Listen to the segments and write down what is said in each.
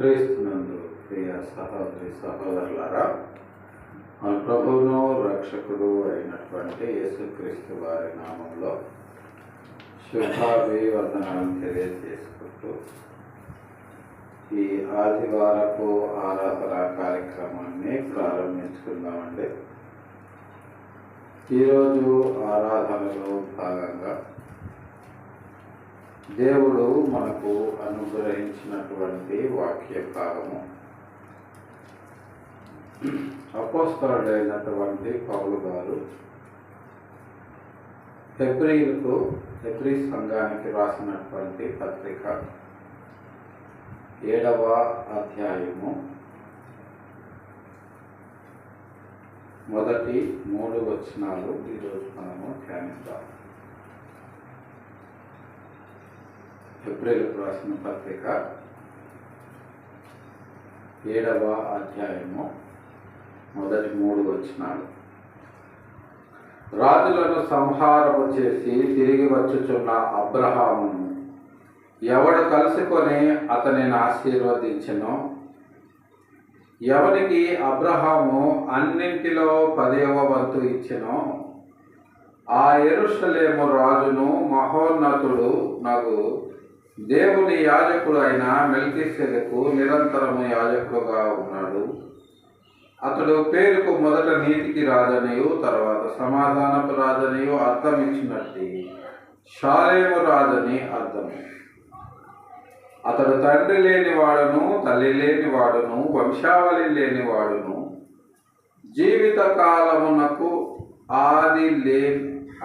క్రీస్తునందు ప్రియ సహోదరి సహోదరులారా, మన ప్రభువును రక్షకుడు అయినటువంటి యేసుక్రీస్తు వారి నామంలో శుభాభివందనాలు తెలియజేసుకుంటూ ఈ ఆదివారపు ఆరాధన కార్యక్రమాన్ని ప్రారంభించుకుందామండి. ఈరోజు ఆరాధనలో భాగంగా దేవుడు మనకు అనుగ్రహించినటువంటి వాక్య భాగము అపోస్తలుడైనటువంటి పౌలు గారు హెబ్రీ సంఘానికి రాసినటువంటి పత్రిక 7వ అధ్యాయము మొదటి 3 వచనాలు ఈరోజు మనము ధ్యానిద్దాం. హెబ్రీలకు రాసిన పత్రిక 7వ అధ్యాయము మొదటి 3 వచనాలు. రాజులను సంహారము చేసి తిరిగి వచ్చుచున్న అబ్రహామును ఎవడు కలుసుకొని అతనిని ఆశీర్వదించెనో, ఎవరికి అబ్రహాము అన్నింటిలో 10వ వంతు ఇచ్చెనో, ఆ యెరూషలేము రాజును మహోన్నతుడు నగు దేవుని యాజకుడు అయిన మెల్కీసెదెకు నిరంతరము యాజకుడుగా ఉన్నాడు. అతడు పేరుకు మొదట నీతికి రాజనియు తర్వాత సమాధానపు రాజనియు అర్థం ఇచ్చినట్టు షాలేము రాజని అర్థము. అతడు తండ్రి లేనివాడును తల్లి లేనివాడును వంశావళి లేనివాడును జీవిత కాలమునకు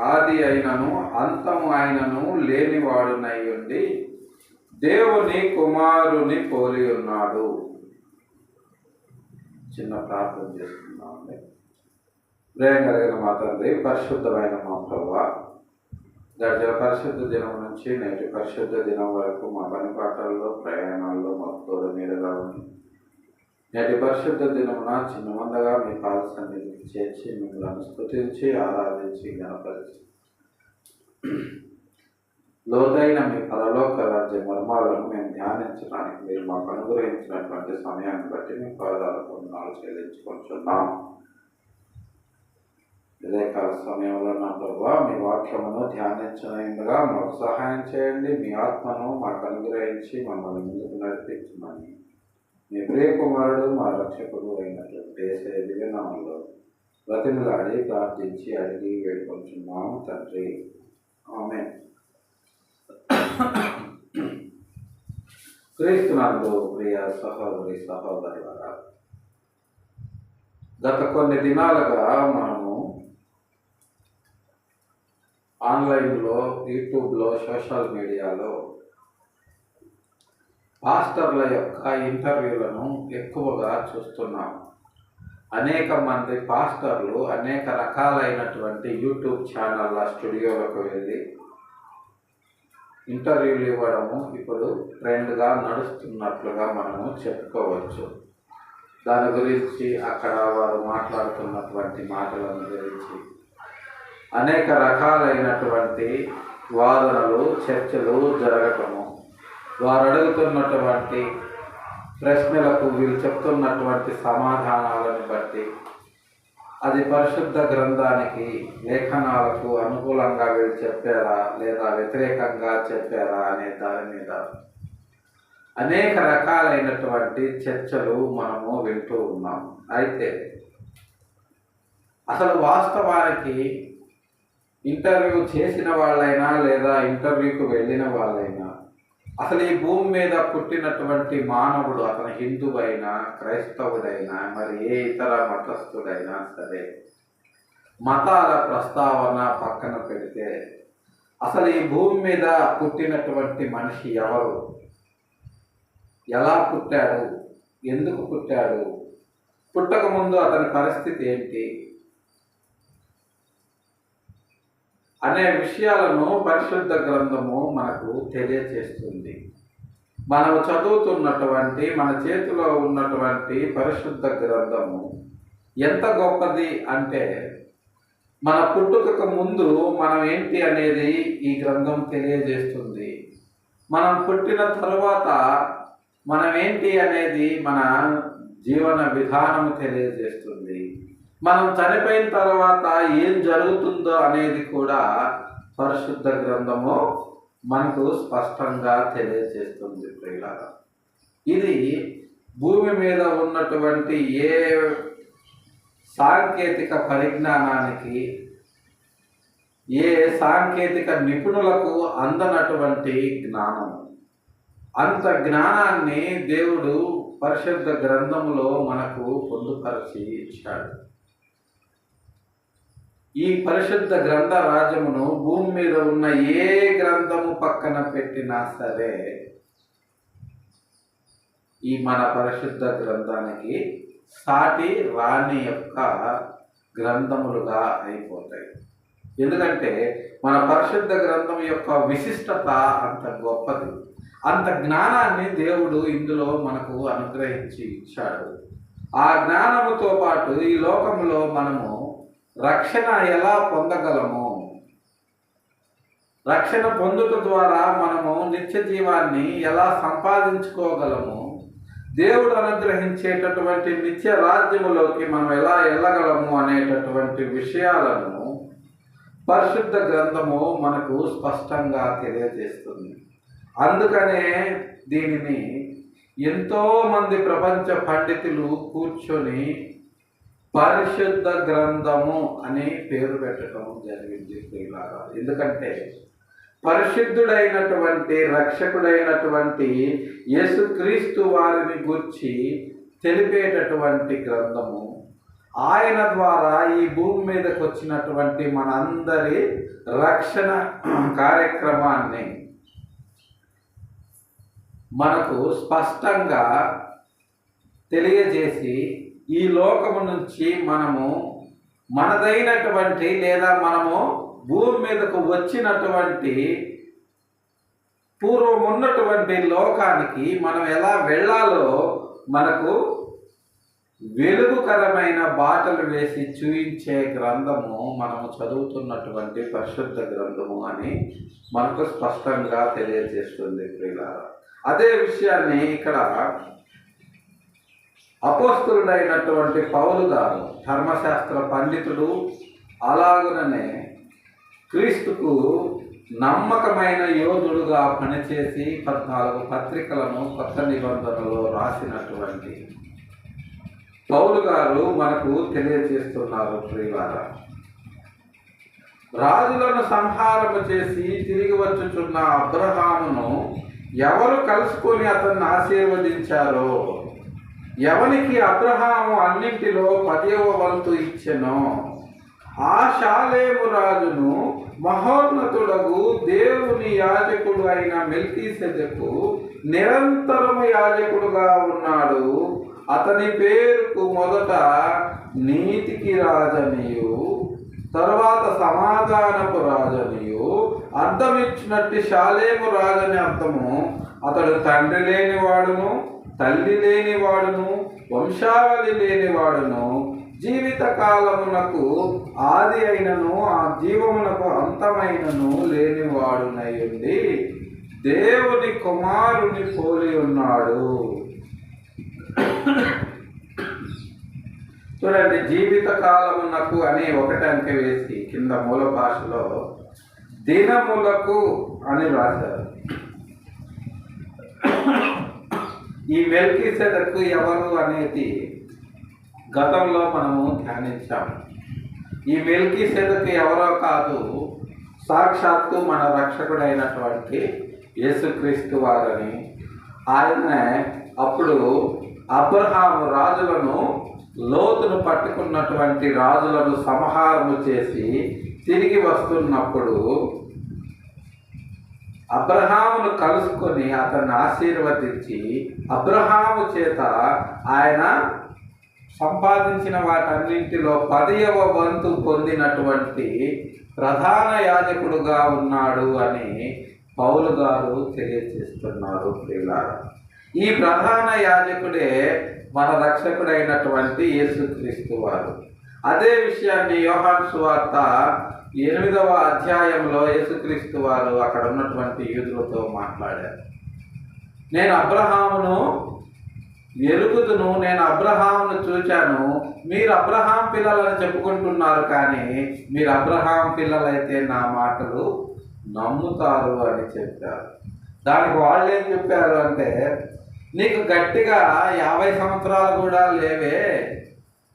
ఆది అయినను అంతము అయినను లేనివాడునై ఉండి దేవుని కుమారుని పోలి ఉన్నాడు. చిన్న ప్రార్థన చేసుకుందామండి. ప్రేమ కలిగిన మా తండ్రి, పరిశుద్ధమైన మా ప్రభువా, గడిచిన పరిశుద్ధ దినం నుంచి నేటి పరిశుద్ధ దినం వరకు మా పని పాటల్లో ప్రయాణాల్లో మాకు తోడు నీడగా ఉంది. నేటి పరిశుద్ధ దినమున చిన్న మందగా మీ పాద సన్నిధికి చేర్చి మిమ్మల్ని స్తుతించి ఆరాధించి జ్ఞాపరిచి లోతైన మీ పరలోక రాజ్య మర్మాలను మేము ధ్యానించడానికి మీరు మాకు అనుగ్రహించినటువంటి సమయాన్ని బట్టి మీ పాదాలకు వందనాలు చెల్లించుకుంటున్నాం. ఇదే కాల సమయంలో నా ప్రభువా, మీ వాక్యమును ధ్యానించనగా మాకు సహాయం చేయండి. మీ ఆత్మను మాకు అనుగ్రహించి మమ్మల్ని ముందుకు నడిపించమని మీ ప్రియ కుమారుడు మా రక్షకుడు అయినటువంటి యేసయ్య దివ్య నామములో బ్రతిమలాడి ప్రార్థించి అడిగి వేడుకొంటున్నాము తండ్రి, ఆమేన్. క్రీస్తునందు ప్రియ సహోదరి సహోదరులారా, గత కొన్ని దినాలుగా మనము ఆన్లైన్లో, యూట్యూబ్లో, సోషల్ మీడియాలో పాస్టర్ల యొక్క ఇంటర్వ్యూలను ఎక్కువగా చూస్తున్నాం. అనేక మంది పాస్టర్లు అనేక రకాలైనటువంటి యూట్యూబ్ ఛానళ్ళ స్టూడియోలకు వెళ్ళి ఇంటర్వ్యూలు ఇవ్వడము ఇప్పుడు ట్రెండ్గా నడుస్తున్నట్లుగా మనము చెప్పుకోవచ్చు. దాని గురించి అక్కడ వారు మాట్లాడుతున్నటువంటి మాటలను గురించి అనేక రకాలైనటువంటి వాదనలు, చర్చలు జరగటము, వారు అడుగుతున్నటువంటి ప్రశ్నలకు వీళ్ళు చెప్తున్నటువంటి సమాధానాలను బట్టి అది పరిశుద్ధ గ్రంథానికి, లేఖనాలకు అనుకూలంగా వీళ్ళు చెప్పారా లేదా వ్యతిరేకంగా చెప్పారా అనే దాని మీద అనేక రకాలైనటువంటి చర్చలు మనము వింటూ ఉన్నాం. అయితే అసలు వాస్తవానికి ఇంటర్వ్యూ చేసిన వాళ్ళైనా లేదా ఇంటర్వ్యూకు వెళ్ళిన వాళ్ళైనా అసలు ఈ భూమి మీద పుట్టినటువంటి మానవుడు, అతను హిందువైనా క్రైస్తవుడైనా మరి ఏ ఇతర మతస్థుడైనా సరే, మతాల ప్రస్తావన పక్కన పెడితే అసలు ఈ భూమి మీద పుట్టినటువంటి మనిషి ఎవరు, ఎలా పుట్టాడు, ఎందుకు పుట్టాడు, పుట్టకముందు అతని పరిస్థితి ఏంటి అనే విషయాలను పరిశుద్ధ గ్రంథము మనకు తెలియచేస్తుంది. మనము చదువుతున్నటువంటి, మన చేతిలో ఉన్నటువంటి పరిశుద్ధ గ్రంథము ఎంత గొప్పది అంటే, మన పుట్టుకకు ముందు మనం ఏంటి అనేది ఈ గ్రంథం తెలియజేస్తుంది. మనం పుట్టిన తరువాత మనం ఏంటి అనేది మన జీవన విధానం తెలియజేస్తుంది. మనం చనిపోయిన తర్వాత ఏం జరుగుతుందో అనేది కూడా పరిశుద్ధ గ్రంథము మనకు స్పష్టంగా తెలియజేస్తుంది ప్రియులారా. ఇది భూమి మీద ఉన్నటువంటి ఏ సాంకేతిక పరిజ్ఞానానికి, ఏ సాంకేతిక నిపుణులకు అందనటువంటి జ్ఞానం. అంత జ్ఞానాన్ని దేవుడు పరిశుద్ధ గ్రంథములో మనకు పొందుపరిచి ఇచ్చాడు. ఈ పరిశుద్ధ గ్రంథ రాజ్యమును భూమి మీద ఉన్న ఏ గ్రంథము పక్కన పెట్టినా సరే ఈ మన పరిశుద్ధ గ్రంథానికి సాటి రాని యొక్క గ్రంథములుగా అయిపోతాయి. ఎందుకంటే మన పరిశుద్ధ గ్రంథం యొక్క విశిష్టత అంత గొప్పది. అంత జ్ఞానాన్ని దేవుడు ఇందులో మనకు అనుగ్రహించి ఇచ్చాడు. ఆ జ్ఞానముతో పాటు ఈ లోకంలో మనము రక్షణ ఎలా పొందగలము, రక్షణ పొందుట ద్వారా మనము నిత్య జీవాన్ని ఎలా సంపాదించుకోగలము, దేవుడు అనుగ్రహించేటటువంటి నిత్య రాజ్యములోకి మనం ఎలా వెళ్ళగలము అనేటటువంటి విషయాలను పరిశుద్ధ గ్రంథము మనకు స్పష్టంగా తెలియజేస్తుంది. అందుకనే దీనిని ఎంతోమంది ప్రపంచ పండితులు కూర్చొని పరిశుద్ధ గ్రంథము అని పేరు పెట్టడం జరిగింది ప్రియులారా. ఎందుకంటే పరిశుద్ధుడైనటువంటి రక్షకుడైనటువంటి యేసుక్రీస్తు వారిని గూర్చి తెలిపేటటువంటి గ్రంథము. ఆయన ద్వారా ఈ భూమి మీదకి వచ్చినటువంటి మనందరి రక్షణ కార్యక్రమాన్ని మనకు స్పష్టంగా తెలియజేసి ఈ లోకము నుంచి మనము మనదైనటువంటి లేదా మనము భూమి మీదకు వచ్చినటువంటి పూర్వం ఉన్నటువంటి లోకానికి మనం ఎలా వెళ్ళాలో మనకు వెలుగుకరమైన బాటలు వేసి చూయించే గ్రంథము మనము చదువుతున్నటువంటి పరిశుద్ధ గ్రంథము అని మనకు స్పష్టంగా తెలియజేస్తుంది ప్రియులారా. అదే విషయాన్ని ఇక్కడ అపోస్తలుడైనటువంటి పౌలు గారు, ధర్మశాస్త్ర పండితుడు, అలాగుననే క్రీస్తుకు నమ్మకమైన యోధుడుగా పనిచేసి 14 పత్రికలను కొత్త నిబంధనలో రాసినటువంటి పౌలు గారు మనకు తెలియజేస్తున్నారు ప్రియులారా. రాజులను సంహారము చేసి తిరిగి వచ్చుచున్న అబ్రహామును ఎవరు కలుసుకొని అతన్ని ఆశీర్వదించారో, ఎవనికి అబ్రహాము అన్నింటిలో 10వ వంతు ఇచ్చెనో ఆ షాలేము రాజును మహోన్నతుడగు దేవుని యాజకుడు అయిన మెల్కీసెదెకు నిరంతరము యాజకుడుగా ఉన్నాడు. అతని పేరుకు మొదట నీతికి రాజనియు తరువాత సమాధానపు రాజనియు అర్థమిచ్చినట్టు షాలేము రాజని అర్థము. అతడు తండ్రి లేనివాడును, తల్లి లేనివాడును, వంశావళి లేనివాడును, జీవిత కాలమునకు ఆది అయినను ఆ జీవమునకు అంతమైనను లేనివాడునై ఉండి దేవుని కుమారుని పోలి ఉన్నాడు. చూడండి, జీవిత కాలమునకు అని ఒకటి అంకె వేసి కింద మూల భాషలో దినములకు అని రాశారు. ఈ మెల్కీసెదెకు ఎవరు అనేది గతంలో మనము ధ్యానించాము. ఈ మెల్కీసెదెకు ఎవరో కాదు, సాక్షాత్తు మన రక్షకుడైనటువంటి యేసుక్రీస్తు వారని. ఆయన అప్పుడు అబ్రహాము రాజులను, లోతును పట్టుకున్నటువంటి రాజులను సంహారము చేసి తిరిగి వస్తున్నప్పుడు అబ్రహామును కలుసుకొని అతన్ని ఆశీర్వదించి అబ్రహాము చేత ఆయన సంపాదించిన వాటన్నింటిలో 10వ వంతు పొందినటువంటి ప్రధాన యాజకుడుగా ఉన్నాడు అని పౌలు గారు తెలియజేస్తున్నారు ప్రియులారా. ఈ ప్రధాన యాజకుడే మన రక్షకుడైనటువంటి యేసుక్రీస్తు వారు. అదే విషయాన్ని యోహాను సువార్త 8వ అధ్యాయంలో యేసుక్రీస్తు వారు అక్కడ ఉన్నటువంటి యూదులతో మాట్లాడారు. నేను అబ్రహామును ఎరుగుదును, నేను అబ్రహామును చూచాను, మీరు అబ్రహాం పిల్లలని చెప్పుకుంటున్నారు, కానీ మీరు అబ్రహాం పిల్లలైతే నా మాటలు నమ్ముతారు అని చెప్పారు. దానికి వాళ్ళు ఏం చెప్పారు అంటే, నీకు గట్టిగా 50 సంవత్సరాలు కూడా లేవే,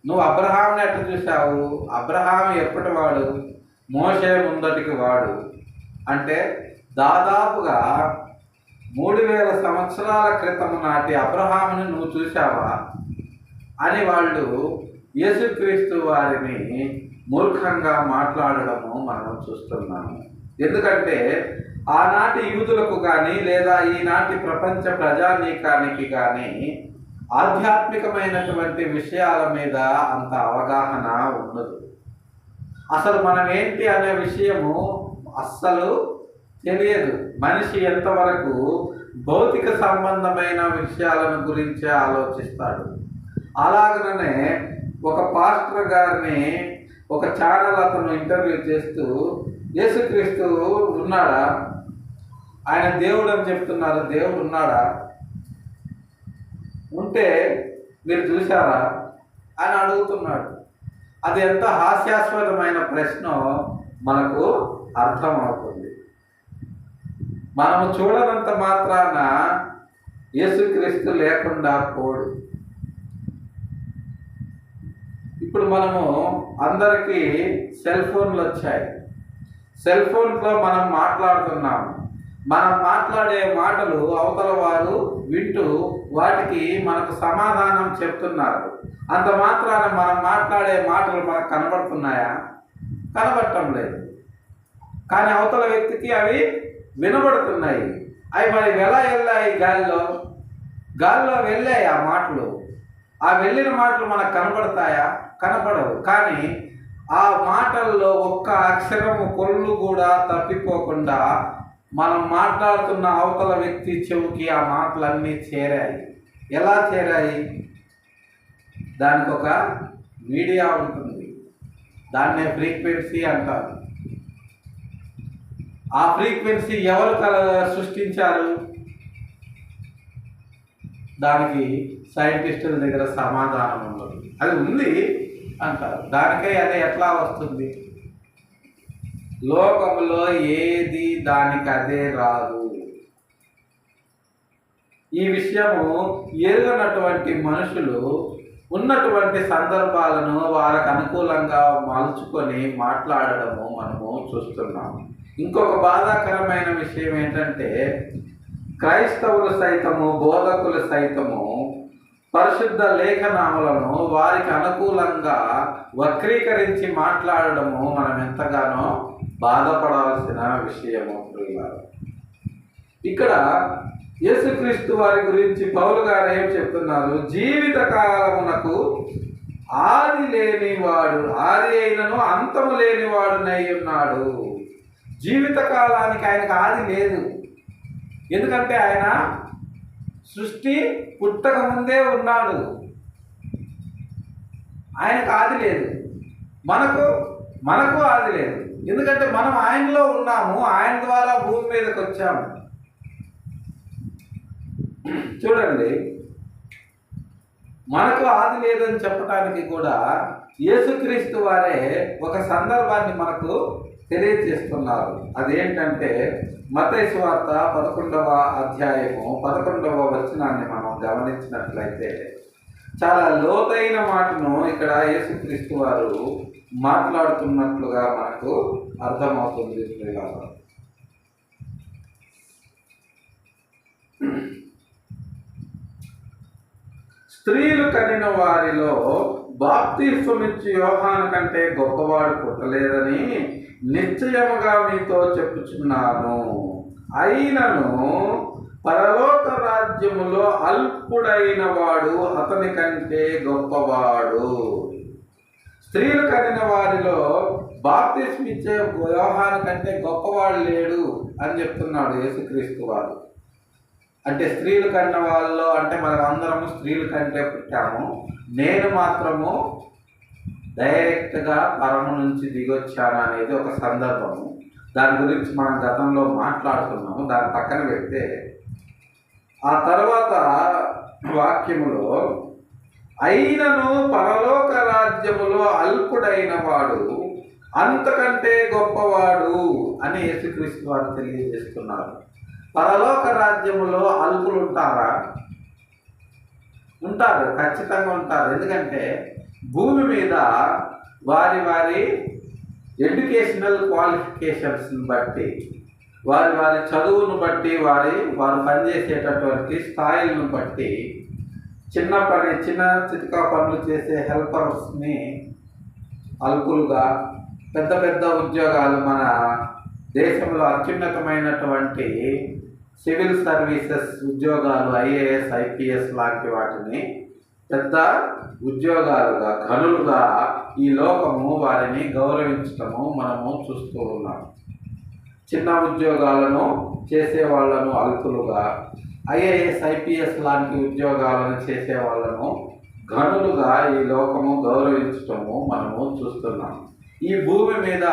నువ్వు అబ్రహాంని ఎట్లా చూసావు? అబ్రహాం ఎప్పటి వాడు? మోషే ముందటికి వాడు. అంటే దాదాపుగా 3000 సంవత్సరాల క్రితం నాటి అబ్రహాముని నువ్వు చూసావా అని వాళ్ళు యేసుక్రీస్తు వారిని మూర్ఖంగా మాట్లాడడము మనం చూస్తున్నాము. ఎందుకంటే ఆనాటి యూదులకు కానీ లేదా ఈనాటి ప్రపంచ ప్రజానీకానికి కానీ ఆధ్యాత్మికమైనటువంటి విషయాల మీద అంత అవగాహన ఉండదు. అసలు మనం ఏంటి అనే విషయము అస్సలు తెలియదు. మనిషి ఎంతవరకు భౌతిక సంబంధమైన విషయాలను గురించే ఆలోచిస్తాడు. అలాగనే ఒక పాస్టర్ గారిని ఒక ఛానల్ అతను ఇంటర్వ్యూ చేస్తూ, యేసుక్రీస్తు ఉన్నాడా, ఆయన దేవుడు అని చెప్తున్నారు, దేవుడు ఉన్నాడా, ఉంటే మీరు చూసారా అని అడుగుతున్నాడు. అది ఎంత హాస్యాస్పదమైన ప్రశ్న మనకు అర్థమవుతుంది. మనము చూడనంత మాత్రాన యేసుక్రీస్తు లేకుండా పోడు. ఇప్పుడు మనము అందరికీ సెల్ ఫోన్లు వచ్చాయి. సెల్ ఫోన్లో మనం మాట్లాడుతున్నాము. మనం మాట్లాడే మాటలు అవతల వారు వింటూ వాటికి మనకు సమాధానం చెప్తున్నారు. అంత మాత్రాన మనం మాట్లాడే మాటలు మనకు కనబడుతున్నాయా? కనబడటం లేదు. కానీ అవతల వ్యక్తికి అవి వినబడుతున్నాయి. అవి మరి ఎలా వెళ్ళాయి? గాల్లో వెళ్ళాయి ఆ మాటలు. ఆ వెళ్ళిన మాటలు మనకు కనబడతాయా? కనబడవు. కానీ ఆ మాటల్లో ఒక్క అక్షరము పొల్లు కూడా తప్పిపోకుండా మనం మాట్లాడుతున్న అవతల వ్యక్తి చెవుకి ఆ మాటలన్నీ చేరాయి. ఎలా చేరాయి? దానికి ఒక మీడియా ఉంటుంది, దాన్నే ఫ్రీక్వెన్సీ అంటారు. ఆ ఫ్రీక్వెన్సీ ఎవరు సృష్టించారు? దానికి సైంటిస్టుల దగ్గర సమాధానం ఉండదు. అది ఉంది అంటారు. దానికై అది ఎట్లా వస్తుంది? లోకంలో ఏది దానికి అదే రాదు. ఈ విషయము ఎరుగనటువంటి మనుషులు ఉన్నటువంటి సందర్భాలను వారికి అనుకూలంగా మలుచుకొని మాట్లాడడము మనము చూస్తున్నాము. ఇంకొక బాధాకరమైన విషయం ఏంటంటే, క్రైస్తవులు సైతము బోధకులు సైతము పరిశుద్ధ లేఖనాములను వారికి అనుకూలంగా వక్రీకరించి మాట్లాడడము మనం ఎంతగానో బాధపడాల్సిన విషయము. ఇక్కడ యేసుక్రీస్తు వారి గురించి పౌలు గారు ఏం చెప్తున్నారు? జీవిత కాలమునకు ఆది లేనివాడు, ఆది అయినను అంతము లేనివాడునై ఉన్నాడు. జీవిత కాలానికి ఆయనకు ఆది లేదు. ఎందుకంటే ఆయన సృష్టి పుట్టక ముందే ఉన్నాడు. ఆయనకు ఆది లేదు. మనకు ఆది లేదు. ఎందుకంటే మనం ఆయనలో ఉన్నాము, ఆయన ద్వారా భూమి మీదకి వచ్చాము. చూడండి, మనకు ఆది లేదని చెప్పడానికి కూడా యేసుక్రీస్తు వారే ఒక సందర్భాన్ని మనకు తెలియజేస్తున్నారు. అదేంటంటే మత్తయి సువార్త 11వ అధ్యాయము 11వ వచనాన్ని మనం గమనించినట్లయితే చాలా లోతైన మాటను ఇక్కడ యేసుక్రీస్తు వారు మాట్లాడుతున్నట్లుగా మనకు అర్థమవుతుంది. స్త్రీలు కనిన వారిలో బాప్తిస్మమిచ్చి యోహాను కంటే గొప్పవాడు పుట్టలేదని నిశ్చయముగా మీతో చెప్పుచున్నాను. అయినను పరలోక రాజ్యములో అల్పుడైన వాడు అతని కంటే గొప్పవాడు. స్త్రీలు కనిన వారిలో బాప్తిస్మిచ్చే యోహాను కంటే గొప్పవాడు లేడు అని చెప్తున్నాడు యేసుక్రీస్తు వారు. అంటే స్త్రీలు కన్న వాళ్ళలో అంటే మనం అందరము స్త్రీలు కంటే పుట్టాము. నేను మాత్రము డైరెక్ట్గా పరము నుంచి దిగొచ్చాను అనేది ఒక సందర్భము. దాని గురించి మనం గతంలో మాట్లాడుతున్నాము. దాని పక్కన పెడితే ఆ తర్వాత వాక్యములో అయినను పరలోక రాజ్యములో అల్పుడైన వాడు అంతకంటే గొప్పవాడు అని యేసుక్రీస్తు వారు తెలియజేస్తున్నారు. పరలోక రాజ్యములో అల్పులు ఉంటారా? ఉంటారు, ఖచ్చితంగా ఉంటారు. ఎందుకంటే భూమి మీద వారి వారి ఎడ్యుకేషనల్ క్వాలిఫికేషన్స్ని బట్టి, వారి వారి చదువును బట్టి, వారు పనిచేసేటటువంటి స్థాయిలను బట్టి చిన్న చితకా పనులు చేసే హెల్పర్స్ని అల్పులుగా, పెద్ద పెద్ద ఉద్యోగాలు, మన దేశంలో అత్యున్నతమైనటువంటి సివిల్ సర్వీసెస్ ఉద్యోగాలు, ఐఏఎస్, ఐపీఎస్ లాంటి వాటిని పెద్ద ఉద్యోగాలుగా, ఘనులుగా ఈ లోకము వారిని గౌరవించటము మనము చూస్తూ ఉన్నాం. చిన్న ఉద్యోగాలను చేసే వాళ్ళను అల్పులుగా, ఐఏఎస్, ఐపీఎస్ లాంటి ఉద్యోగాలను చేసే వాళ్ళను ఘనులుగా ఈ లోకము గౌరవించటము మనము చూస్తున్నాం. ఈ భూమి మీద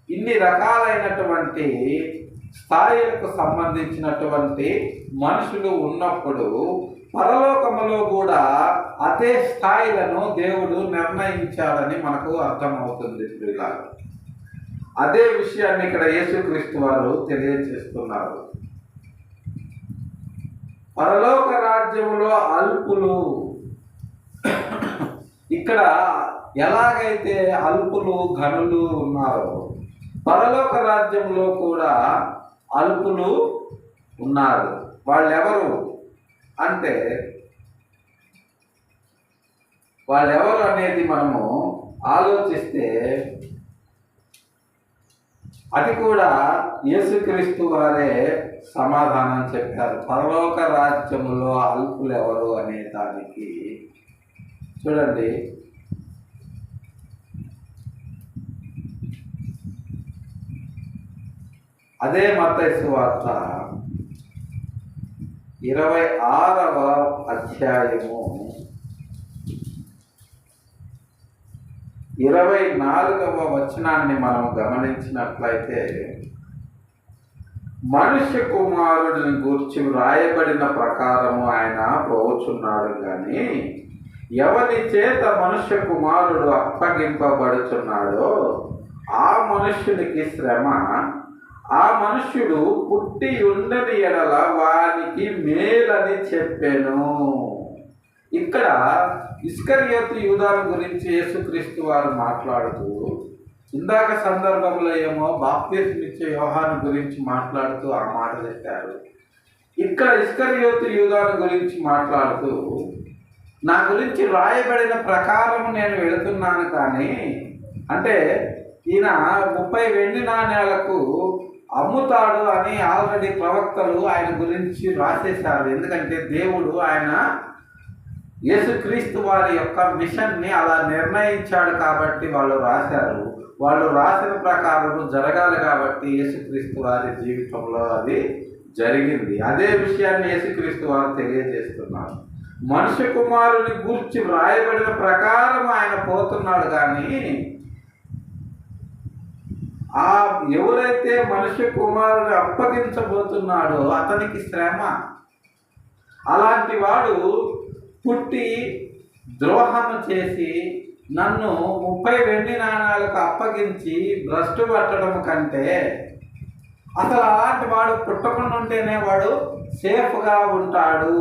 ఇన్ని రకాలైనటువంటి స్థాయిలకు సంబంధించినటువంటి మనుషులు ఉన్నప్పుడు పరలోకములో కూడా అదే స్థాయిలను దేవుడు నిర్ణయించాలని మనకు అర్థమవుతుంది. అదే విషయాన్ని ఇక్కడ యేసుక్రీస్తు వారు తెలియజేస్తున్నారు. పరలోక రాజ్యములో అల్పులు, ఇక్కడ ఎలాగైతే అల్పులు ఘనులు ఉన్నారో పరలోక రాజ్యంలో కూడా అల్పులు ఉన్నారు. వాళ్ళెవరు అంటే, వాళ్ళెవరు అనేది మనము ఆలోచిస్తే అది కూడా యేసుక్రీస్తు వారే సమాధానం చెప్పారు. పరలోక రాజ్యములో అల్పులు ఎవరు అనే దానికి చూడండి, అదే మత్తయి సువార్త 26వ అధ్యాయము 24వ వచనాన్ని మనం గమనించినట్లయితే, మనుష్య కుమారుడిని గూర్చి వ్రాయబడిన ప్రకారము ఆయన పోవచున్నాడు కానీ ఎవరి చేత మనుష్య కుమారుడు అప్పగింపబడుచున్నాడో ఆ మనుష్యునికి శ్రమ, ఆ మనుష్యుడు పుట్టి ఉండని ఎడల వానికి మేలని చెప్పెను. ఇక్కడ ఇస్కరియోతు యూదాను గురించి యేసుక్రీస్తు వారు మాట్లాడుతూ, ఇందాక సందర్భంలో ఏమో బాప్తిస్మిచ్చే యోహాను గురించి మాట్లాడుతూ ఆ మాట చెప్పారు. ఇక్కడ ఇస్కరియోతు యూదాను గురించి మాట్లాడుతూ, నా గురించి రాయబడిన ప్రకారం నేను వెళుతున్నాను కానీ, అంటే ఈయన 30 వెండి నాణ్యాలకు అమ్ముతాడు అని ఆల్రెడీ ప్రవక్తలు ఆయన గురించి రాసేశారు. ఎందుకంటే దేవుడు ఆయన యేసుక్రీస్తు వారి యొక్క మిషన్ని అలా నిర్ణయించాడు కాబట్టి వాళ్ళు రాశారు. వాళ్ళు రాసిన ప్రకారం జరగాలి కాబట్టి యేసుక్రీస్తు వారి జీవితంలో అది జరిగింది. అదే విషయాన్ని యేసుక్రీస్తు వారు తెలియజేస్తున్నారు. మనుష్య కుమారుని గూర్చి వ్రాయబడిన ప్రకారం ఆయన పోతున్నాడు కానీ, ఆ ఎవరైతే మనుష్య కుమారుని అప్పగించబోతున్నాడో అతనికి శ్రమ. అలాంటి వాడు పుట్టి ద్రోహము చేసి నన్ను 30 వెండి నాణాలకు అప్పగించి భ్రష్టు పట్టడం కంటే, అసలు అలాంటి వాడు పుట్టకుండా ఉంటేనే వాడు సేఫ్గా ఉంటాడు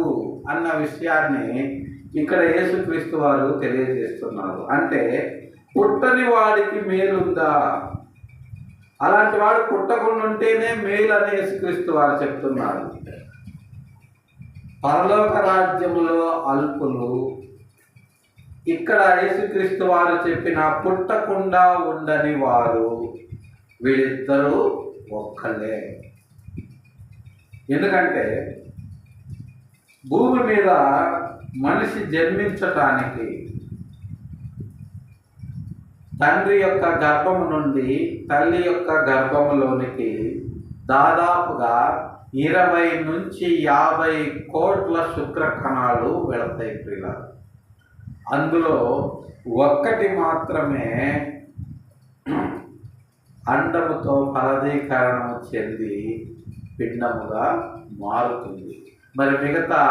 అన్న విషయాన్ని ఇక్కడ యేసుక్రీస్తు వారు తెలియజేస్తున్నారు. అంటే పుట్టని వాడికి మేలుందా? అలాంటి వాడు పుట్టకుండా ఉంటేనే మేలు అని యేసుక్రీస్తు వారు చెప్తున్నారు. పరలోక రాజ్యములో అల్పులు, ఇక్కడ యేసుక్రీస్తు వారు చెప్పిన పుట్టకుండా ఉండని వారు, వీళ్ళిద్దరూ ఒక్కలే. ఎందుకంటే భూమి మీద మనిషి జన్మించటానికి తండ్రి యొక్క గర్భము నుండి తల్లి యొక్క గర్భములోనికి దాదాపుగా 20 నుంచి 50 కోట్ల శుక్రకణాలు వెళతాయి పిల్లలు. అందులో ఒక్కటి మాత్రమే అండముతో ఫలదీకరణము చెంది పిండముగా మారుతుంది. మరి మిగతా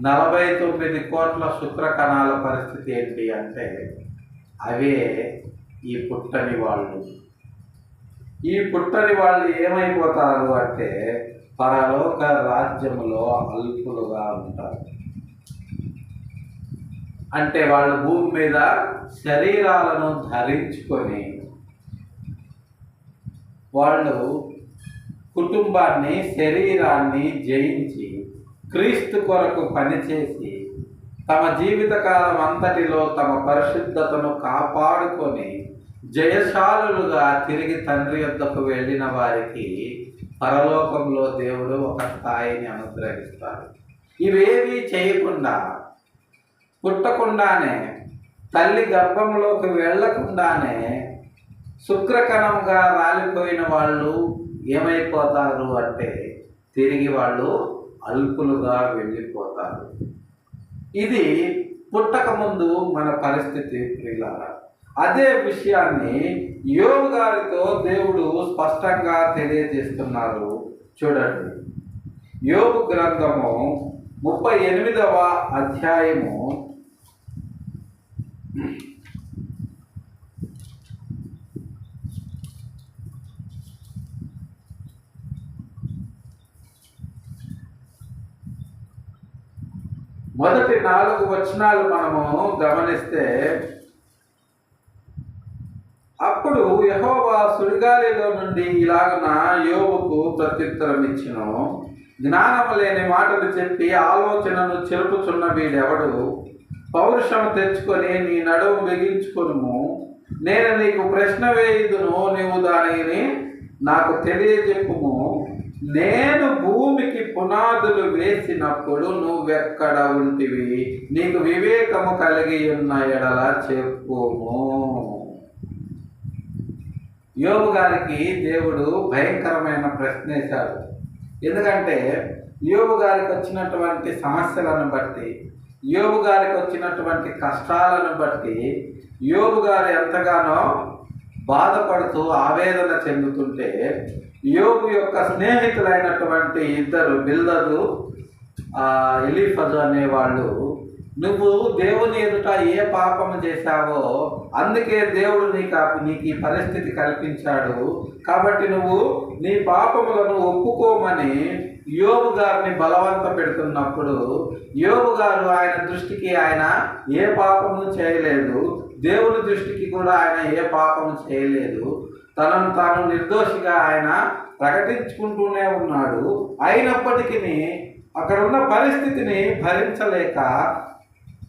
49 కోట్ల శుక్ర కణాల పరిస్థితి ఏంటి అంటే అవే ఈ పుట్టని వాళ్ళు. ఈ పుట్టని వాళ్ళు ఏమైపోతారు అంటే పరలోక రాజ్యములో అల్పులుగా ఉంటారు. అంటే వాళ్ళు భూమి మీద శరీరాలను ధరించుకొని వాళ్ళు కుటుంబాన్ని, శరీరాన్ని జయించి క్రీస్తు కొరకు పనిచేసి తమ జీవితకాలం అంతటిలో తమ పరిశుద్ధతను కాపాడుకొని జయశాలులుగా తిరిగి తండ్రి యొద్దకు వెళ్ళిన వారికి పరలోకంలో దేవుడు ఒక స్థాయిని అనుగ్రహిస్తాడు. ఇవేవీ చేయకుండా, పుట్టకుండానే, తల్లి గర్భంలోకి వెళ్ళకుండానే శుక్రకణంగా రాలిపోయిన వాళ్ళు ఏమైపోతారు అంటే తిరిగి వాళ్ళు అల్పులుగా వెళ్ళిపోతారు. ఇది పుట్టక ముందు మన పరిస్థితి ప్రియులారా. అదే విషయాన్ని యోబు గారితో దేవుడు స్పష్టంగా తెలియజేస్తున్నారు. చూడండి, యోబు గ్రంథము 38వ అధ్యాయము 4 వచనాలు మనము గమనిస్తే, అప్పుడు యెహోవా సుడిగాలిలో నుండి ఇలాగున యోబుకు ప్రత్యుత్తరం ఇచ్చెను, జ్ఞానము లేని మాటలు చెప్పి ఆలోచనను చెరుపుచున్న వీడెవడు? పౌరుషము తెచ్చుకొని నీ నడుము బిగించుకొనుము. నేను నీకు ప్రశ్న వేయుదును, నీవు దానిని నాకు తెలియజెప్పుము. నేను భూమికి పునాదులు వేసినప్పుడు నువ్వెక్కడ ఉంటివి? నీకు వివేకము కలిగి ఉన్న ఎడల చెప్పుము. యోబు గారికి దేవుడు భయంకరమైన ప్రశ్న వేశాడు. ఎందుకంటే యోబు గారికి వచ్చినటువంటి సమస్యలను బట్టి, యోబు గారికి వచ్చినటువంటి కష్టాలను బట్టి యోబు గారు ఎంతగానో బాధపడుతూ ఆవేదన చెందుతుంటే, యోబు యొక్క స్నేహితులైనటువంటి ఇద్దరు, బిల్దదు, ఎలీఫజు అనేవాళ్ళు, నువ్వు దేవుని ఎదుట ఏ పాపము చేశావో అందుకే దేవుడు నీకు ఈ పరిస్థితి కల్పించాడు, కాబట్టి నువ్వు నీ పాపములను ఒప్పుకోమని యోబు గారిని బలవంత పెడుతున్నప్పుడు, యోబు గారు ఆయన దృష్టికి ఆయన ఏ పాపము చేయలేదు, దేవుని దృష్టికి కూడా ఆయన ఏ పాపము చేయలేదు, తనను తాను నిర్దోషిగా ఆయన ప్రకటించుకుంటూనే ఉన్నాడు. అయినప్పటికీ అక్కడ ఉన్న పరిస్థితిని భరించలేక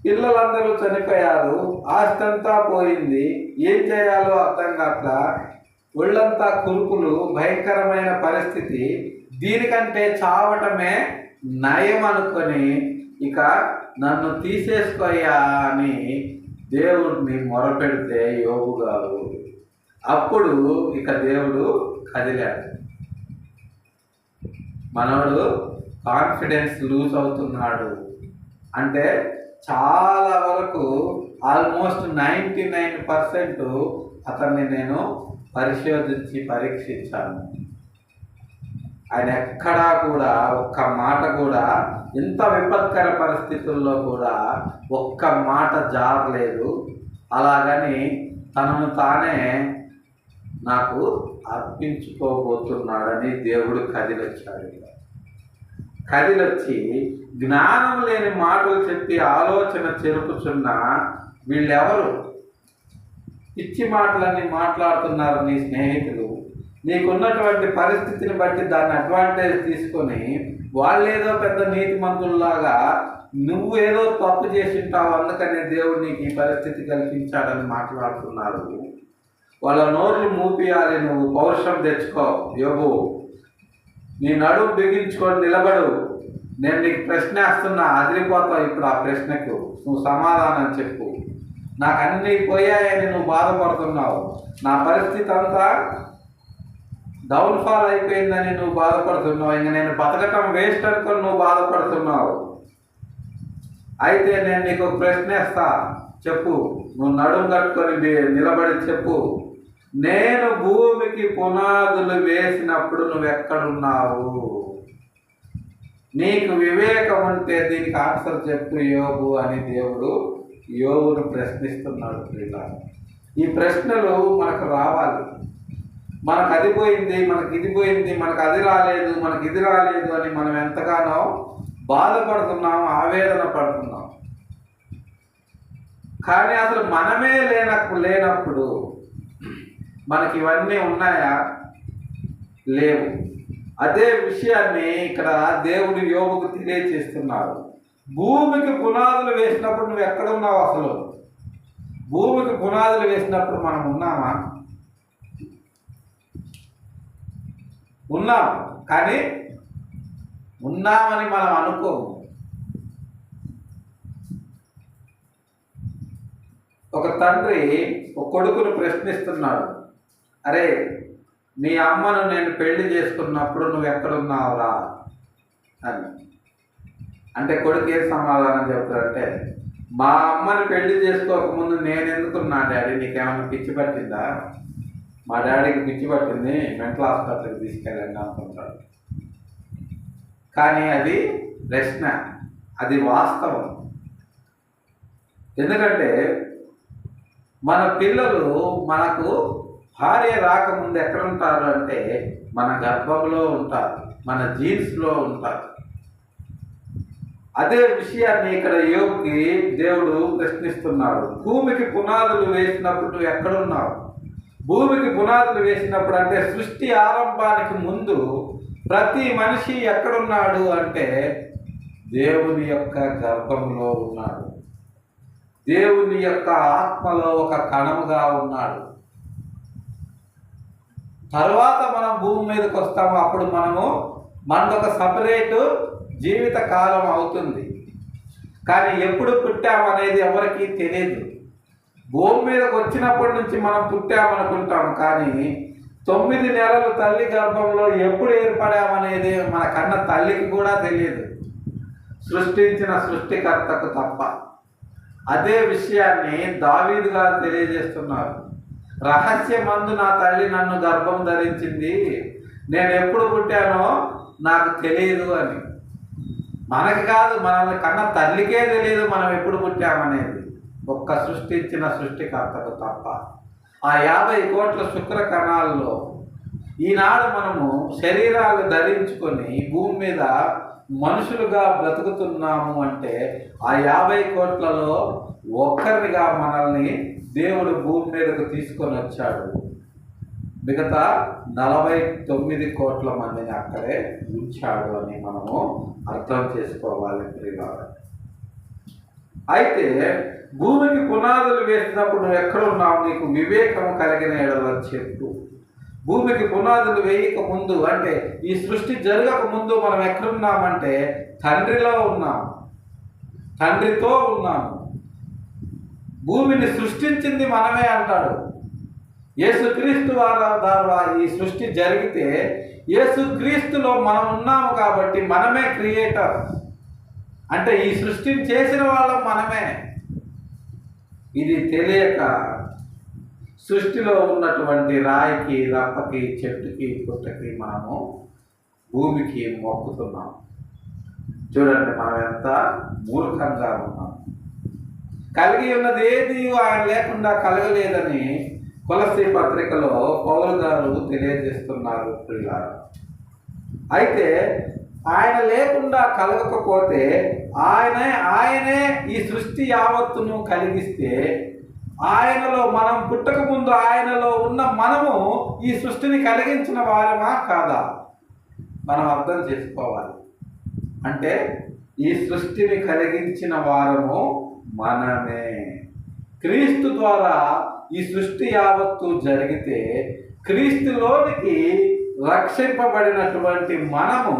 పిల్లలందరూ చనిపోయారు, ఆస్తంతా పోయింది, ఏం చేయాలో అర్థం కాక ఒళ్ళంతా కురుకులు, భయంకరమైన పరిస్థితి, దీనికంటే చావటమే నయం అనుకొని ఇక నన్ను తీసేసుకోయా అని దేవుడిని మొరపెడితే యోబు గారు, అప్పుడు ఇక దేవుడు కదిలాడు. మనోడు కాన్ఫిడెన్స్ లూజ్ అవుతున్నాడు. అంటే చాలా వరకు ఆల్మోస్ట్ 99% అతన్ని నేను పరిశోధించి పరీక్షించాను. ఆయన ఎక్కడా కూడా ఒక్క మాట కూడా, ఇంత విపత్కర పరిస్థితుల్లో కూడా ఒక్క మాట జారలేదు. అలాగని తనను తానే నాకు అర్పించుకోబోతున్నాడని దేవుడు కదిలొచ్చాడు. కదిలొచ్చి జ్ఞానం లేని మాటలు చెప్పి ఆలోచన చెరుపుచున్న వీళ్ళెవరు? పిచ్చి మాటలన్నీ మాట్లాడుతున్నారు నీ స్నేహితులు. నీకున్నటువంటి పరిస్థితిని బట్టి దాన్ని అడ్వాంటేజ్ తీసుకొని వాళ్ళేదో పెద్ద నీతిమంతుల్లాగా నువ్వేదో తప్పు చేసి ఉంటావు, అందుకనే దేవుడు నీకు ఈ పరిస్థితి కల్పించాడని మాట్లాడుతున్నారు. వాళ్ళ నోర్లు మూపియాలి. నువ్వు పౌరుషం తెచ్చుకో యోబు, నీ నడుము బిగించుకొని నిలబడు. నేను నీకు ప్రశ్న వేస్తున్నా, అదిరిపోతావు ఇప్పుడు. ఆ ప్రశ్నకు నువ్వు సమాధానం చెప్పు. నాకు అన్నీ పోయాయని నువ్వు బాధపడుతున్నావు, నా పరిస్థితి అంతా డౌన్ఫాల్ అయిపోయిందని నువ్వు బాధపడుతున్నావు, ఇంక నేను బతకటం వేస్ట్ అనుకొని నువ్వు బాధపడుతున్నావు. అయితే నేను నీకు ప్రశ్న వేస్తా, చెప్పు. నువ్వు నడుము కట్టుకొని నిలబడి చెప్పు. నేను భూమికి పునాదులు వేసినప్పుడు నువ్వెక్కడున్నావు? నీకు వివేకం ఉంటే దీనికి ఆన్సర్ చెప్పు యోబు అని దేవుడు యోబును ప్రశ్నిస్తున్నాడు. ఈ ప్రశ్నలు మనకు రావాలి. మనకు అది పోయింది, మనకు ఇది పోయింది, మనకు అది రాలేదు, మనకు ఇది రాలేదు అని మనం ఎంతగానో బాధపడుతున్నాం, ఆవేదన పడుతున్నాం. కానీ అసలు మనమే లేనప్పుడు మనకి ఇవన్నీ ఉన్నాయా? లేవు. అదే విషయాన్ని ఇక్కడ దేవుడు యోబుకు తెలియజేస్తున్నాడు. భూమికి పునాదులు వేసినప్పుడు నువ్వు ఎక్కడున్నావు? అసలు భూమికి పునాదులు వేసినప్పుడు మనం ఉన్నామా? ఉన్నాం, కానీ ఉన్నామని మనం అనుకోము. ఒక తండ్రి ఒక కొడుకును ప్రశ్నిస్తున్నాడు, అరే నీ అమ్మను నేను పెళ్లి చేసుకున్నప్పుడు నువ్వు ఎక్కడున్నావురా అని. అంటే కొడుకు ఏం సమాధానం చెప్తాడంటే, మా అమ్మని పెళ్లి చేసుకోకముందు నేను ఎందుకున్నా డాడీ, నీకేమైనా పిచ్చి పట్టిందా? మా డాడీకి పిచ్చి పట్టింది, మెంటల్ హాస్పిటల్కి తీసుకెళ్ళండి అనుకుంటాడు. కానీ అది ప్రశ్న, అది వాస్తవం. ఎందుకంటే మన పిల్లలు మనకు భార్య రాకముందు ఎక్కడుంటారు అంటే మన గర్భంలో ఉంటారు, మన జీన్స్లో ఉంటారు. అదే విషయాన్ని ఇక్కడ యోబుకి దేవుడు ప్రశ్నిస్తున్నాడు. భూమికి పునాదులు వేసినప్పుడు నువ్వు ఎక్కడున్నావు? భూమికి పునాదులు వేసినప్పుడు అంటే సృష్టి ఆరంభానికి ముందు ప్రతి మనిషి ఎక్కడున్నాడు అంటే దేవుని యొక్క గర్భంలో ఉన్నాడు. దేవుని యొక్క ఆత్మలో ఒక కణముగా ఉన్నాడు. తర్వాత మనం భూమి మీదకి వస్తాము, అప్పుడు మనదొక సపరేటు జీవిత కాలం అవుతుంది. కానీ ఎప్పుడు పుట్టామనేది ఎవరికీ తెలియదు. భూమి మీదకి వచ్చినప్పటి నుంచి మనం పుట్టామనుకుంటాం, కానీ 9 నెలలు తల్లి గర్భంలో ఎప్పుడు ఏర్పడామనేది మన కన్న తల్లికి కూడా తెలియదు, సృష్టించిన సృష్టికర్తకు తప్ప. అదే విషయాన్ని దావీదు గారు తెలియజేస్తున్నారు. రహస్యమందు నా తల్లి నన్ను గర్భం ధరించింది, నేను ఎప్పుడు పుట్టానో నాకు తెలియదు అని. మనకి కాదు, మనల్ని కన్న తల్లికే తెలియదు మనం ఎప్పుడు పుట్టామనేది, ఒక్క సృష్టించిన సృష్టికర్తకు తప్ప. ఆ 50 కోట్ల శుక్ర కణాల్లో ఈనాడు మనము శరీరాలు ధరించుకొని భూమి మీద మనుషులుగా బ్రతుకుతున్నాము అంటే ఆ 50 కోట్లలో ఒక్కరిగా మనల్ని దేవుడు భూమి మీదకు తీసుకొని వచ్చాడు. మిగతా 49 కోట్ల మందిని అక్కడే ఉంచాడు అని మనము అర్థం చేసుకోవాలి ప్రియులారా. అయితే భూమికి పునాదులు వేసినప్పుడు నువ్వు ఎక్కడున్నావు? నీకు వివేకం కలిగిన ఎడల చెప్పు. భూమికి పునాదులు వేయక ముందు అంటే ఈ సృష్టి జరగక ముందు మనం ఎక్కడున్నామంటే తండ్రిలో ఉన్నాము, తండ్రితో ఉన్నాము. భూమిని సృష్టించింది మనమే అంటాడు. యేసుక్రీస్తు ద్వారా ఈ సృష్టి జరిగితే యేసుక్రీస్తులో మనం ఉన్నాము కాబట్టి మనమే క్రియేటర్. అంటే ఈ సృష్టిని చేసిన వాళ్ళం మనమే. ఇది తెలియక సృష్టిలో ఉన్నటువంటి రాయికి, రప్పకి, చెట్టుకి, పుట్టకి మనము భూమికి మొక్కుతున్నాం. చూడండి మనం ఎంత మూర్ఖంగా ఉన్నాం. కలిగి ఉన్నది ఏది ఆయన లేకుండా కలగలేదని కొలస్సీ పత్రికలో పౌలు గారు తెలియజేస్తున్నారు ప్రియులారా. అయితే ఆయన లేకుండా కలగకపోతే ఆయనే ఈ సృష్టి యావత్తును కలిగిస్తే ఆయనలో మనం పుట్టక ముందు ఆయనలో ఉన్న మనము ఈ సృష్టిని కలిగించిన వారమా కాదా? మనం అర్థం చేసుకోవాలి. అంటే ఈ సృష్టిని కలిగించిన వారము మనమే. క్రీస్తు ద్వారా ఈ సృష్టి యావత్తు జరిగితే క్రీస్తులోనికి రక్షింపబడినటువంటి మనము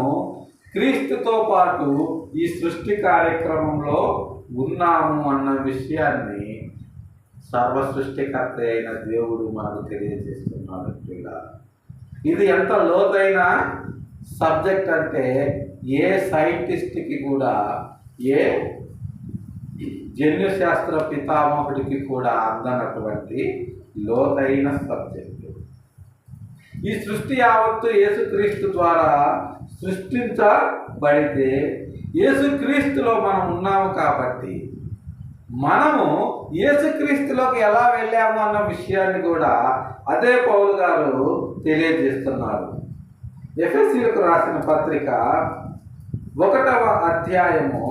క్రీస్తుతో పాటు ఈ సృష్టి కార్యక్రమంలో ఉన్నాము అన్న విషయాన్ని సర్వ సృష్టికర్త అయిన దేవుడు మనకు తెలియజేస్తున్నాడు. ఇది ఎంత లోతైన సబ్జెక్ట్ అంటే ఏ సైంటిస్ట్కి కూడా, ఏ జన్యుశాస్త్ర పితామహుడికి కూడా అందనటువంటి లోతైన సబ్జెక్టు. ఈ సృష్టి యావత్తు యేసుక్రీస్తు ద్వారా పడితే యేసుక్రీస్తులో మనం ఉన్నాము కాబట్టి మనము యేసుక్రీస్తులోకి ఎలా వెళ్ళాము అన్న విషయాన్ని కూడా అదే పౌలు గారు తెలియజేస్తున్నారు. ఎఫెసీయులకు రాసిన పత్రిక 1వ అధ్యాయము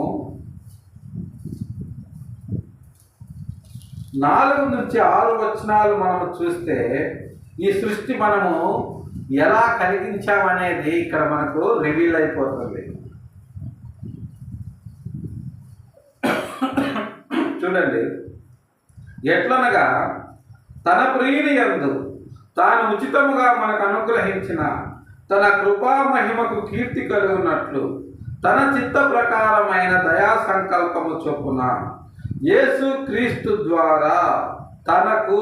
4 నుంచి 6 వచనాలు మనము చూస్తే ఈ సృష్టి మనము ఎలా కలిగించామనేది ఇక్కడ మనకు రివీల్ అయిపోతుంది. చూడండి, ఎట్లనగా తన ప్రియుని యందు తాను ఉచితముగా మనకు అనుగ్రహించిన తన కృపా మహిమకు కీర్తి కలుగునట్లు తన చిత్త ప్రకారమైన దయా సంకల్పము చొప్పున యేసు క్రీస్తు ద్వారా తనకు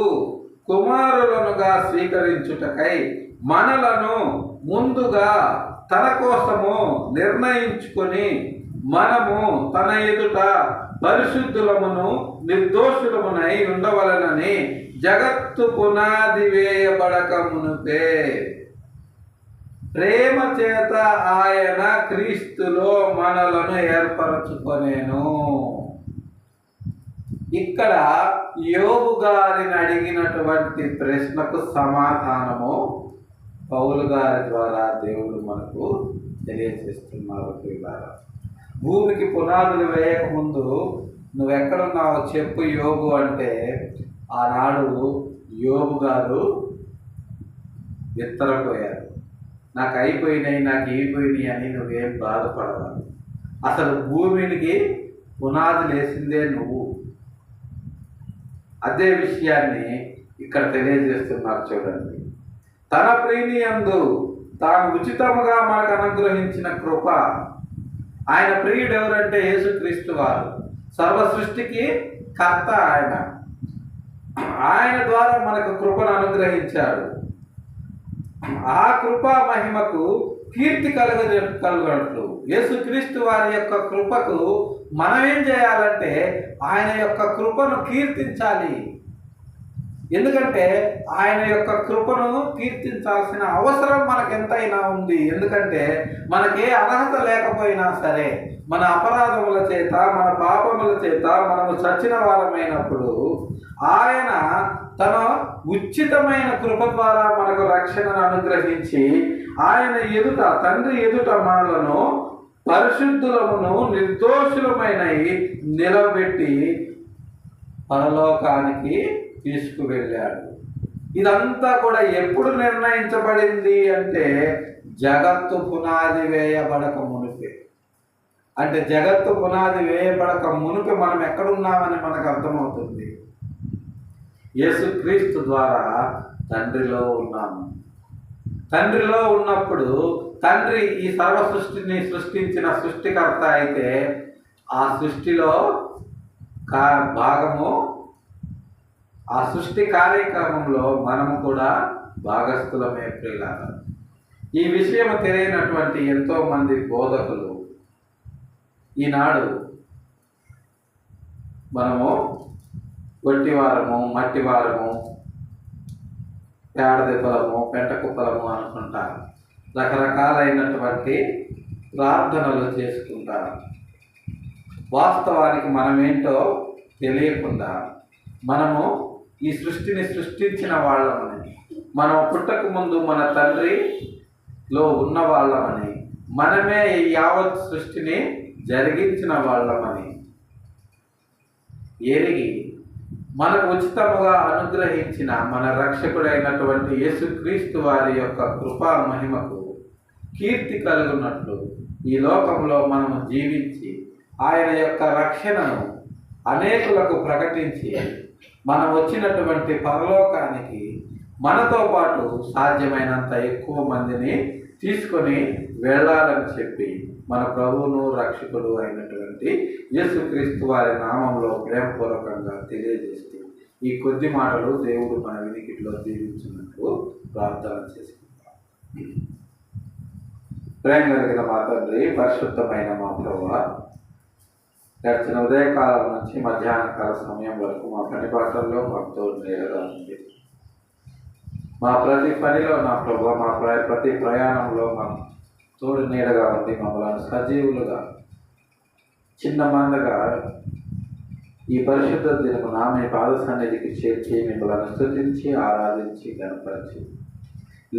కుమారులనుగా స్వీకరించుటకై మనలను ముందుగా తన కోసము నిర్ణయించుకొని మనము తన ఎదుట పరిశుద్ధులమును నిర్దోషులమునై ఉండవలనని జగత్తు పునాది వేయబడక మునుపే ప్రేమ చేత ఆయన క్రీస్తులో మనలను ఏర్పరచుకొనేను. ఇక్కడ యోబు గారిని అడిగినటువంటి ప్రశ్నకు సమాధానము పౌలు గారి ద్వారా దేవుడు మనకు తెలియజేస్తున్నారు. ప్రియులారా, భూమికి పునాదులు వేయకముందు నువ్వెక్కడున్నావో చెప్పు యోబు అంటే ఆనాడు యోబు గారు విత్తరపోయారు. నాకు అయిపోయినాయి, నాకు అయిపోయినాయి అని నువ్వేం బాధపడవాలి. అసలు భూమికి పునాదులు వేసిందే నువ్వు. అదే విషయాన్ని ఇక్కడ తెలియజేస్తున్నారు. చూడండి, తన ప్రియుని యందు తాను ఉచితముగా మనకు అనుగ్రహించిన కృప. ఆయన ప్రియుడు ఎవరంటే యేసుక్రీస్తు వారు. సర్వ సృష్టికి కర్త ఆయన. ఆయన ద్వారా మనకు కృపను అనుగ్రహించాడు. ఆ కృపా మహిమకు కీర్తి కలుగునట్లు యేసుక్రీస్తు వారి యొక్క కృపకు మనం ఏం చేయాలంటే ఆయన యొక్క కృపను కీర్తించాలి. ఎందుకంటే ఆయన యొక్క కృపను కీర్తించాల్సిన అవసరం మనకెంతైనా ఉంది. ఎందుకంటే మనకే అర్హత లేకపోయినా సరే మన అపరాధముల చేత, మన పాపముల చేత మనము చచ్చిన వారమైనప్పుడు ఆయన తన ఉచితమైన కృప ద్వారా మనకు రక్షణను అనుగ్రహించి ఆయన ఎదుట, తండ్రి ఎదుట మనలను పరిశుద్ధులమును నిర్దోషులమైన నిలబెట్టి పరలోకానికి తీసుకువెళ్ళాడు. ఇదంతా కూడా ఎప్పుడు నిర్ణయించబడింది అంటే జగత్తు పునాది వేయబడక మునిపే. అంటే జగత్తు పునాది వేయబడక మునిపే మనం ఎక్కడున్నామని మనకు అర్థమవుతుంది. యేసుక్రీస్తు ద్వారా తండ్రిలో ఉన్నాము. తండ్రిలో ఉన్నప్పుడు తండ్రి ఈ సర్వ సృష్టిని సృష్టించిన సృష్టికర్త అయితే ఆ సృష్టిలో భాగము, ఆ సృష్టి కార్యక్రమంలో మనము కూడా భాగస్థులమే. ప్రియులారా, ఈ విషయం తెలియనటువంటి ఎంతో మంది బోధకులు ఈనాడు మనము ఒట్టివారము, మట్టివారము, పేడ దెబ్బలము, పెంట కుప్పలము అనుకుంటారు. రకరకాలైనటువంటి ప్రార్థనలు చేసుకుంటారు. వాస్తవానికి మనమేంటో తెలియకుండా మనము ఈ సృష్టిని సృష్టించిన వాళ్ళమని, మనం పుట్టక ముందు మన తండ్రిలో ఉన్న వాళ్ళమని, మనమే ఈ యావత్ సృష్టిని జరిగించిన వాళ్ళమని ఎరిగి మనకు ఉచితముగా అనుగ్రహించిన మన రక్షకుడైనటువంటి యేసుక్రీస్తు వారి యొక్క కృపా మహిమకు కీర్తి కలుగునట్లు ఈ లోకంలో మనము జీవించి ఆయన యొక్క రక్షణను అనేకులకు ప్రకటించి మనం వచ్చినటువంటి పరలోకానికి మనతో పాటు సాధ్యమైనంత ఎక్కువ మందిని తీసుకొని వెళ్ళాలని చెప్పి మన ప్రభువును రక్షకుడు అయినటువంటి యేసుక్రీస్తు వారి నామంలో ప్రేమపూర్వకంగా తెలియజేస్తూ ఈ కొద్ది మాటలు దేవుడు మన వినికిడిలో దీవించినట్లు ప్రార్థన చేసుకుంటాం. ప్రేమ కలిగిన మా తండ్రి, పరిశుద్ధమైన మా ప్రభువా, గడిచిన ఉదయకాలం నుంచి మధ్యాహ్న కాల సమయం వరకు మా పని పాటల్లో మాతో నేరుగా ఉంది. మా ప్రతి పనిలో నా ప్రభు, మా ప్రతి ప్రయాణంలో మాతో తోడు నీడగా ఉండి మమ్మల్ని సజీవులుగా చిన్న మందగా ఈ పరిశుద్ధ దినము మీ పాద సన్నిధికి చేర్చి మిమ్మల్ని స్తుతించి ఆరాధించి గణపరిచి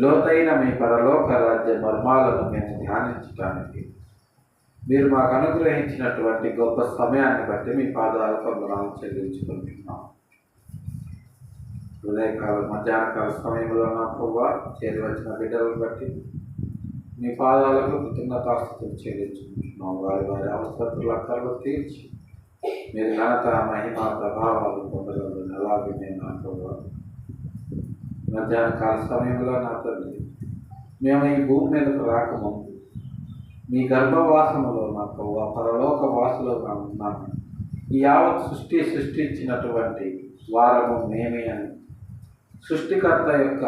లోతైన మీ పరలోక రాజ్య మర్మాలను మేము ధ్యానించడానికి మీరు మాకు అనుగ్రహించినటువంటి గొప్ప సమయాన్ని బట్టి మీ పాదాలకు వందనాలు చెల్లించుకుంటున్నాం. ఉదయకాలం మధ్యాహ్నకాల సమయంలో నా ప్రభువా చేరి వచ్చిన బిడ్డలను బట్టి మీ పాదాలకు కృతజ్ఞతాస్తుతులు చెల్లించుకుంటున్నాం. వారి వారి అవసరతలు అక్కర్లు తీర్చి మీరు ఘనత మహిమ ప్రభావాలు పొందగలరు. అలాగే నేను నా ప్రభువా మధ్యాహ్నకాల సమయంలో నా తండ్రి మేము ఈ భూమి మీదకు రాకముందు మీ గర్భవాసములో నా ప్రభువా పరలోక వాసులుగా ఉన్నాము. ఈ యావత్ సృష్టించినటువంటి వారము మేమే అని సృష్టికర్త యొక్క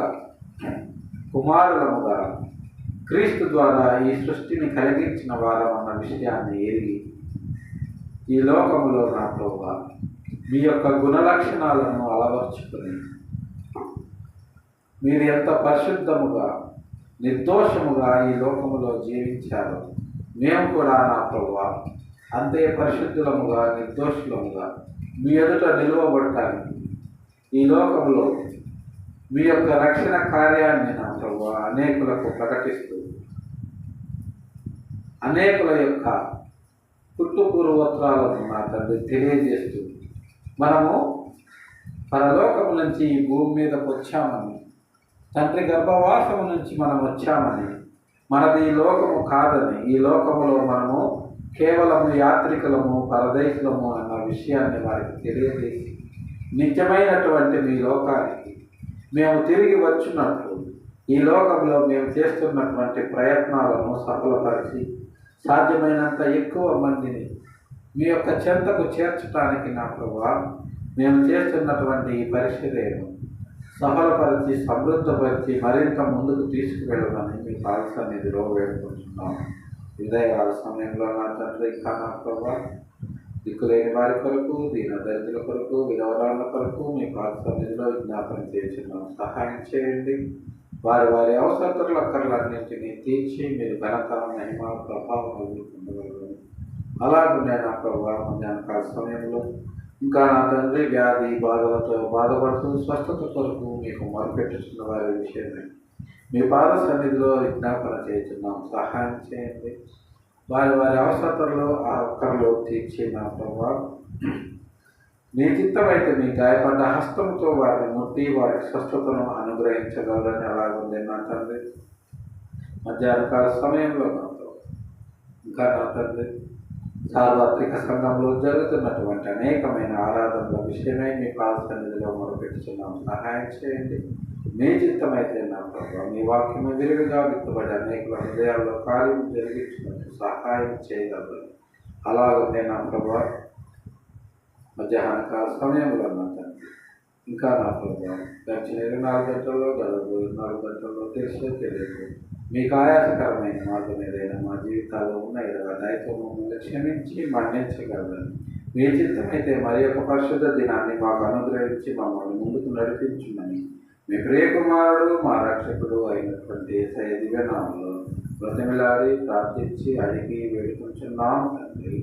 కుమారులముగా క్రీస్తు ద్వారా ఈ సృష్టిని కలిగించిన వారం అన్న విషయాన్ని ఎరిగి ఈ లోకములో నా ప్రభువా మీ యొక్క గుణలక్షణాలను అలవర్చుకుని మీరు ఎంత పరిశుద్ధముగా నిర్దోషముగా ఈ లోకములో జీవించారో మేము కూడా నా ప్రభువా అంతే పరిశుద్ధులముగా నిర్దోషులముగా మీ ఎదుట నిలువబడటానికి ఈ లోకంలో మీ యొక్క రక్షణ కార్యాన్ని నా ప్రభువా అనేకులకు ప్రకటిస్తూ అనేకుల యొక్క పుట్టుపూర్వోత్తరాలను నా తండ్రి తెలియజేస్తూ మనము పరలోకము నుంచి ఈ భూమి మీదకు వచ్చామని తండ్రి గర్భవాసము నుంచి మనం వచ్చామని మనది ఈ లోకము కాదని ఈ లోకములో మనము కేవలము యాత్రికులము పరదేశులము అన్న విషయాన్ని వారికి తెలియజేసి నిత్యమైనటువంటి మీ లోకానికి మేము తిరిగి వచ్చినట్లు ఈ లోకంలో మేము చేస్తున్నటువంటి ప్రయత్నాలను సఫలపరిచి సాధ్యమైనంత ఎక్కువ మందిని మీ యొక్క చెంతకు చేర్చడానికి నా ప్రభువా మేము చేస్తున్నటువంటి ఈ పరిచర్యను సఫలపరిచి సమృద్ధపరిచి మరింత ముందుకు తీసుకువెళ్ళమని మీ పాద సన్నిధిలో వేడుకుంటున్నాము. ఉదయకాల సమయంలో నా తండ్రి ఇంకా నా ప్రభువా దిక్కులేని వారి కొరకు దీన దరిద్రుల కొరకు విధవరాళ్ళ కొరకు మీ పాద సన్నిధిలో విజ్ఞాపన చేస్తున్నాం. సహాయం చేయండి. వారి వారి అవసరతల అక్కర్లన్నింటినీ తీర్చి మీరు ఘనత మహిమ ప్రభావాలు పొందగలరు. అలాగే నా ప్రభువా మధ్యాహ్నకాల సమయంలో ఇంకా నా తండ్రి వ్యాధి బాధలతో బాధపడుతూ స్వస్థత కొరకు మీకు మొదలుపెట్టుతున్న వారి విషయమే మీ పాద సన్నిధిలో విజ్ఞాపన చేస్తున్నాం. సహాయం చేయండి. వారి వారి అవసరతల్లో ఆ ఒక్కరిలో తీర్చి నా ప్రభువా మీ చిత్తమైతే మీ గాయపడ్డ హస్తంతో వారిని ముట్టి వారి స్వస్థతను అనుగ్రహించగలరని అలాగుంది నా తండ్రి. మధ్యాహ్నకాల సమయంలో ఇంకా నా తండ్రి సార్వత్రిక సంఘంలో జరుగుతున్నటువంటి అనేకమైన ఆరాధనల విషయమై మీ పాద సన్నిధిలో మొదలుపెట్టుతున్నాం. సహాయం చేయండి. మీ చిత్తమైతే నా ప్రభువా మీ వాక్యము విరివిగా విత్తబడి అనేకుల హృదయాల్లో కార్యం జరిగించినట్టు సహాయం చేయగలరు. అలాగే నా ప్రభువా మధ్యాహ్నకాల సమయంలో నా తండ్రి ఇంకా నా ప్రభువా గడిచిన 24 గంటల్లో గడవ 4 గంటల్లో తెలియదు మీకు ఆయాసకరమైన మార్గం ఏదైనా మా జీవితాల్లో ఉన్న ఏదైనా దయతో మమ్మల్ని క్షమించి మన్నించగలరని మీ చిత్తమైతే మరి యొక్క పరిశుద్ధ దినాన్ని మాకు అనుగ్రహించి మమ్మల్ని ముందుకు నడిపించమని మీ ప్రియకుమారుడు మా రక్షకుడు అయినటువంటి యేసయ్య దివ్యనామంలో బ్రతిమిలాడి ప్రార్థించి అడిగి వేడుకుంటున్నాము తండ్రి.